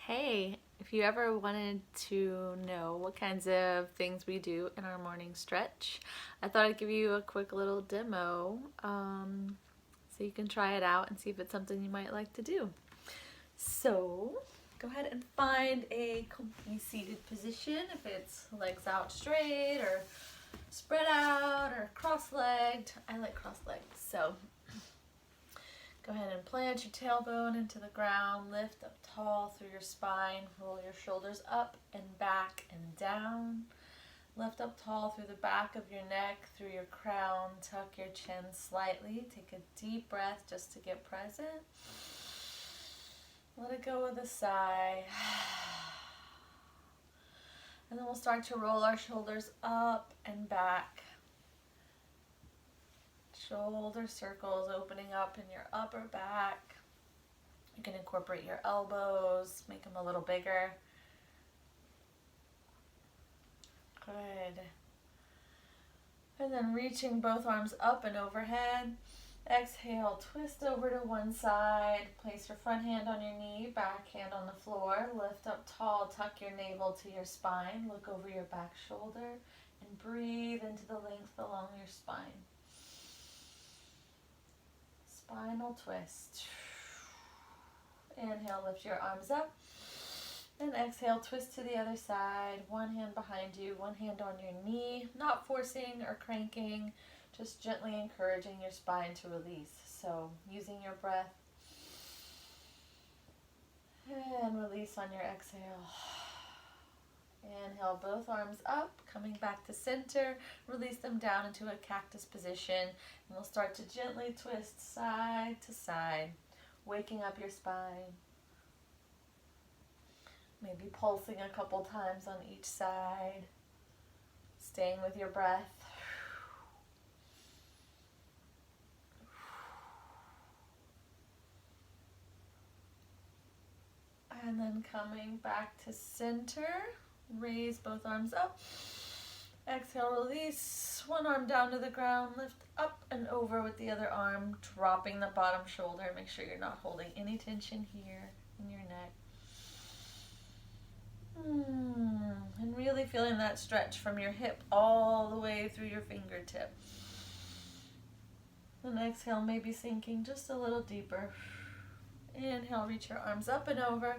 Hey, if you ever wanted to know what kinds of things we do in our morning stretch, I thought I'd give you a quick little demo so you can try it out and see if it's something you might like to do. So, go ahead and find a comfy seated position if it's legs out straight or spread out or cross-legged. I like cross-legged, so go ahead and plant your tailbone into the ground, lift up tall through your spine, roll your shoulders up and back and down. Lift up tall through the back of your neck, through your crown, tuck your chin slightly. Take a deep breath just to get present. Let it go with a sigh. And then we'll start to roll our shoulders up and back. Shoulder circles opening up in your upper back. You can incorporate your elbows, make them a little bigger. Good. And then reaching both arms up and overhead. Exhale, twist over to one side. Place your front hand on your knee, back hand on the floor. Lift up tall, tuck your navel to your spine. Look over your back shoulder and breathe into the length along your spine. Spinal twist. Inhale, lift your arms up. And exhale, twist to the other side. One hand behind you, one hand on your knee. Not forcing or cranking, just gently encouraging your spine to release. So using your breath. And release on your exhale. Inhale, both arms up, coming back to center. Release them down into a cactus position. And we'll start to gently twist side to side, waking up your spine. Maybe pulsing a couple times on each side. Staying with your breath. And then coming back to center. Raise both arms up. Exhale, release. One arm down to the ground. Lift up and over with the other arm. Dropping the bottom shoulder. Make sure you're not holding any tension here in your neck. And really feeling that stretch from your hip all the way through your fingertip. And exhale, maybe sinking just a little deeper. Inhale, reach your arms up and over.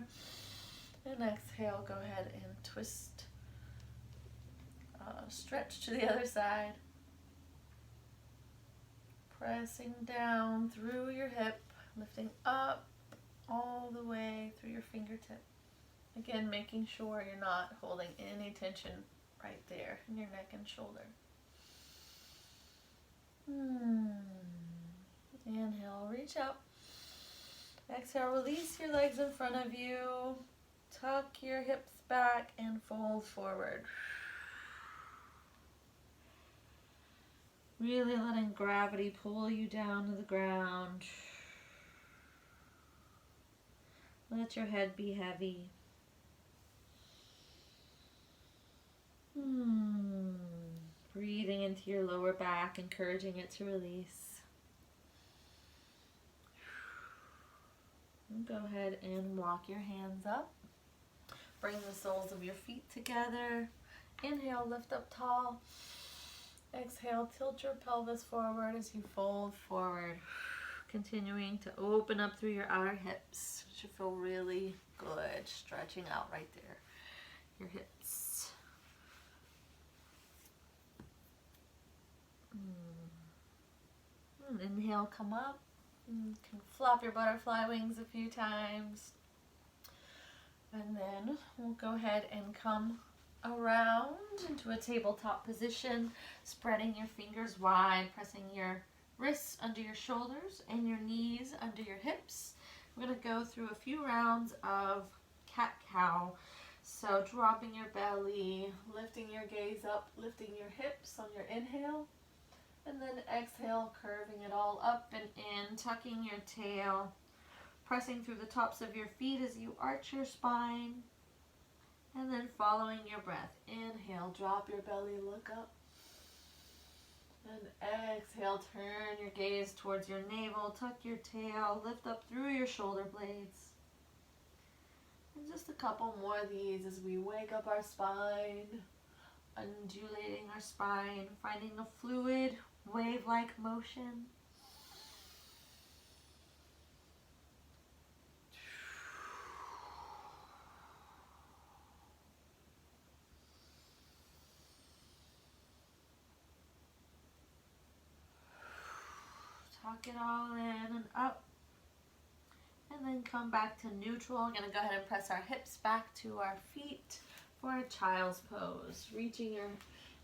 And exhale, go ahead and twist. Stretch to the other side. Pressing down through your hip, lifting up all the way through your fingertip. Again, making sure you're not holding any tension right there in your neck and shoulder. Inhale, reach up. Exhale, release your legs in front of you. Tuck your hips back and fold forward. Really letting gravity pull you down to the ground. Let your head be heavy. Breathing into your lower back, encouraging it to release. And go ahead and walk your hands up. Bring the soles of your feet together. Inhale, lift up tall. Exhale, tilt your pelvis forward as you fold forward. Continuing to open up through your outer hips. It should feel really good. Stretching out right there. Your hips. Inhale, come up. You can flop your butterfly wings a few times. And then we'll go ahead and come around into a tabletop position, spreading your fingers wide, pressing your wrists under your shoulders and your knees under your hips. We're going to go through a few rounds of cat-cow. So dropping your belly, lifting your gaze up, lifting your hips on your inhale. And then exhale, curving it all up and in, tucking your tail, pressing through the tops of your feet as you arch your spine. And then following your breath. Inhale, drop your belly, look up. And exhale, turn your gaze towards your navel, tuck your tail, lift up through your shoulder blades. And just a couple more of these as we wake up our spine, undulating our spine, finding a fluid, wave-like motion. Tuck it all in and up. And then come back to neutral. We're going to go ahead and press our hips back to our feet for a child's pose. Reaching your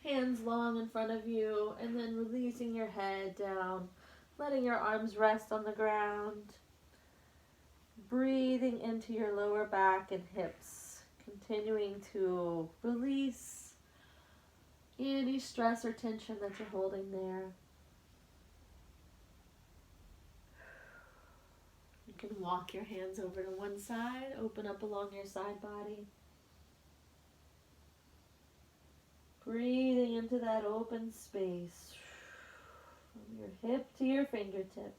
hands long in front of you and then releasing your head down. Letting your arms rest on the ground. Breathing into your lower back and hips. Continuing to release any stress or tension that you're holding there. You can walk your hands over to one side, open up along your side body. Breathing into that open space from your hip to your fingertip.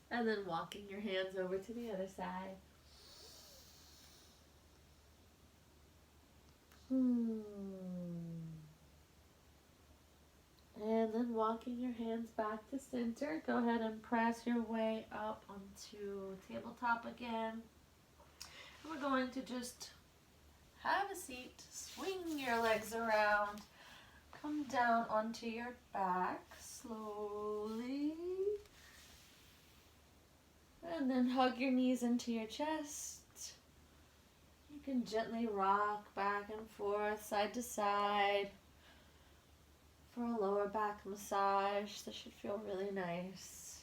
And then walking your hands over to the other side. And then walking your hands back to center. Go ahead and press your way up onto tabletop again. And we're going to just have a seat, swing your legs around, come down onto your back slowly. And then hug your knees into your chest. You can gently rock back and forth, side to side. For a lower back massage, this should feel really nice.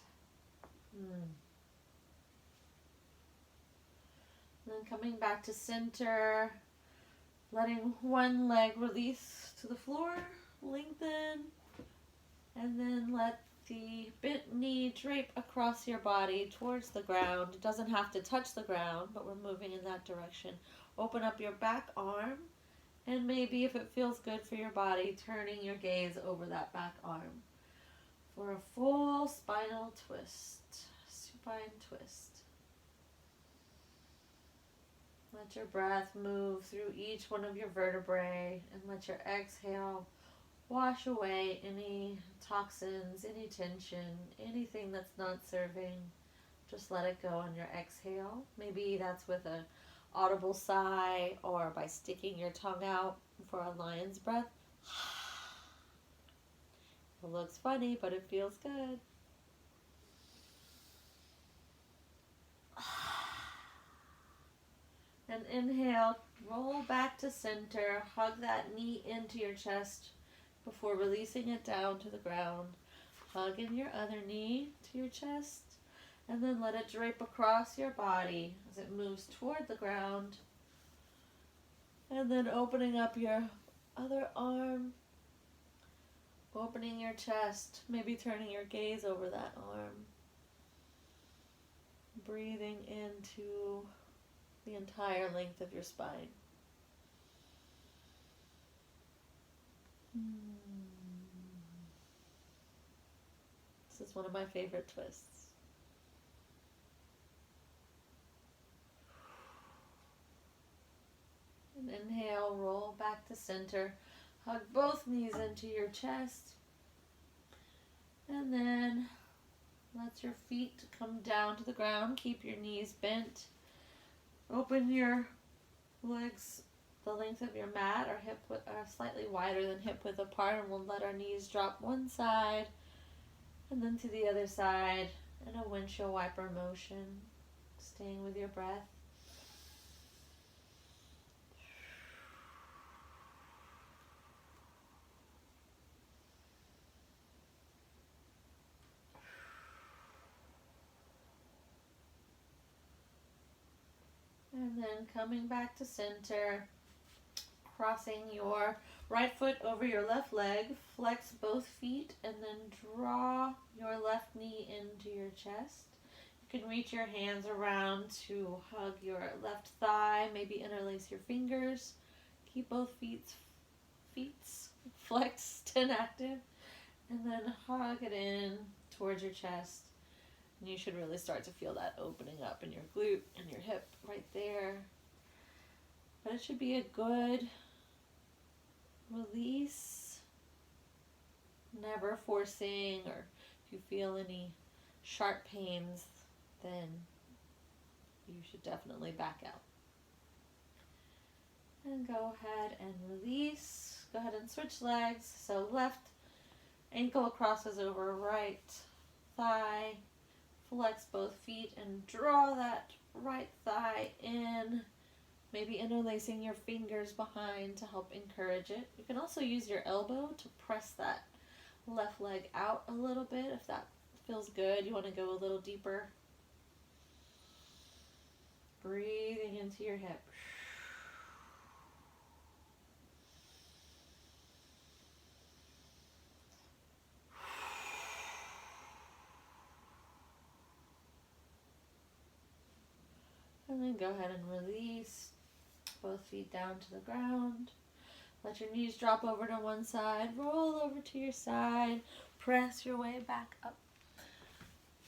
Then coming back to center, letting one leg release to the floor, lengthen, and then let the bent knee drape across your body towards the ground. It doesn't have to touch the ground, but we're moving in that direction. Open up your back arm. And maybe if it feels good for your body, turning your gaze over that back arm for a full spinal twist, supine twist. Let your breath move through each one of your vertebrae and let your exhale wash away any toxins, any tension, anything that's not serving. Just let it go on your exhale. Maybe that's with a audible sigh or by sticking your tongue out for a lion's breath. It looks funny, but it feels good. And inhale, roll back to center, hug that knee into your chest before releasing it down to the ground. Hug in your other knee to your chest. And then let it drape across your body as it moves toward the ground. And then opening up your other arm. Opening your chest. Maybe turning your gaze over that arm. Breathing into the entire length of your spine. This is one of my favorite twists. And inhale, roll back to center. Hug both knees into your chest. And then let your feet come down to the ground. Keep your knees bent. Open your legs the length of your mat or hip width, slightly wider than hip width apart, and we'll let our knees drop one side and then to the other side in a windshield wiper motion, staying with your breath. And then coming back to center, crossing your right foot over your left leg, flex both feet, and then draw your left knee into your chest. You can reach your hands around to hug your left thigh, maybe interlace your fingers. Keep both feet flexed and active, and then hug it in towards your chest. And you should really start to feel that opening up in your glute and your hip right there. But it should be a good release. Never forcing, or if you feel any sharp pains, then you should definitely back out. And go ahead and release. Go ahead and switch legs. So left ankle crosses over right thigh. Flex both feet and draw that right thigh in. Maybe interlacing your fingers behind to help encourage it. You can also use your elbow to press that left leg out a little bit if that feels good. You want to go a little deeper. Breathing into your hip. And then go ahead and release. Both feet down to the ground. Let your knees drop over to one side. Roll over to your side. Press your way back up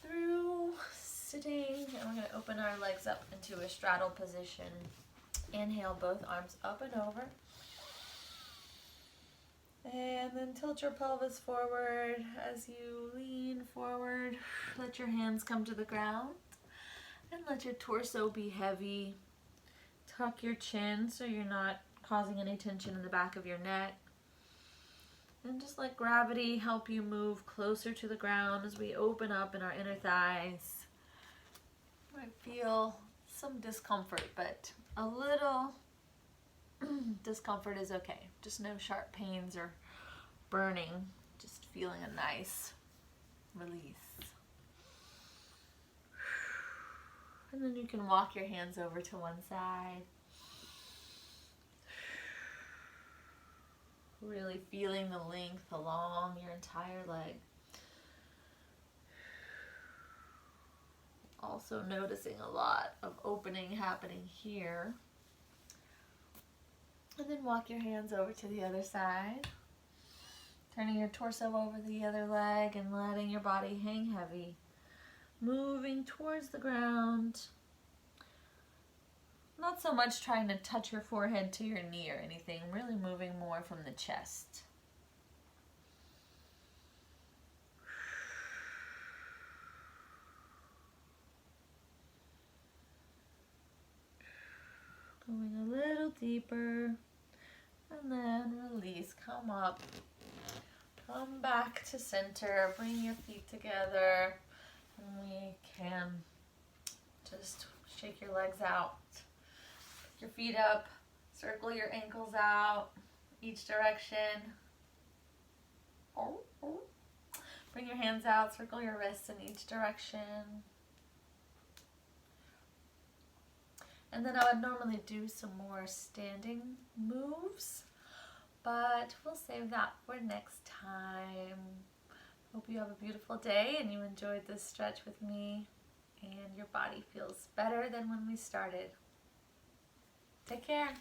through sitting. And we're going to open our legs up into a straddle position. Inhale, both arms up and over. And then tilt your pelvis forward as you lean forward. Let your hands come to the ground. And let your torso be heavy. Tuck your chin so you're not causing any tension in the back of your neck. And just let gravity help you move closer to the ground as we open up in our inner thighs. You might feel some discomfort, but a little discomfort is okay. Just no sharp pains or burning. Just feeling a nice release. And then you can walk your hands over to one side. Really feeling the length along your entire leg. Also noticing a lot of opening happening here. And then walk your hands over to the other side. Turning your torso over the other leg and letting your body hang heavy. Moving towards the ground. Not so much trying to touch your forehead to your knee or anything, really moving more from the chest. Going a little deeper, and then release, come up, come back to center, bring your feet together. And we can just shake your legs out. Pick your feet up, circle your ankles out, each direction. Bring your hands out, circle your wrists in each direction. And then I would normally do some more standing moves, but we'll save that for next time. Hope you have a beautiful day and you enjoyed this stretch with me and your body feels better than when we started. Take care.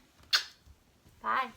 Bye.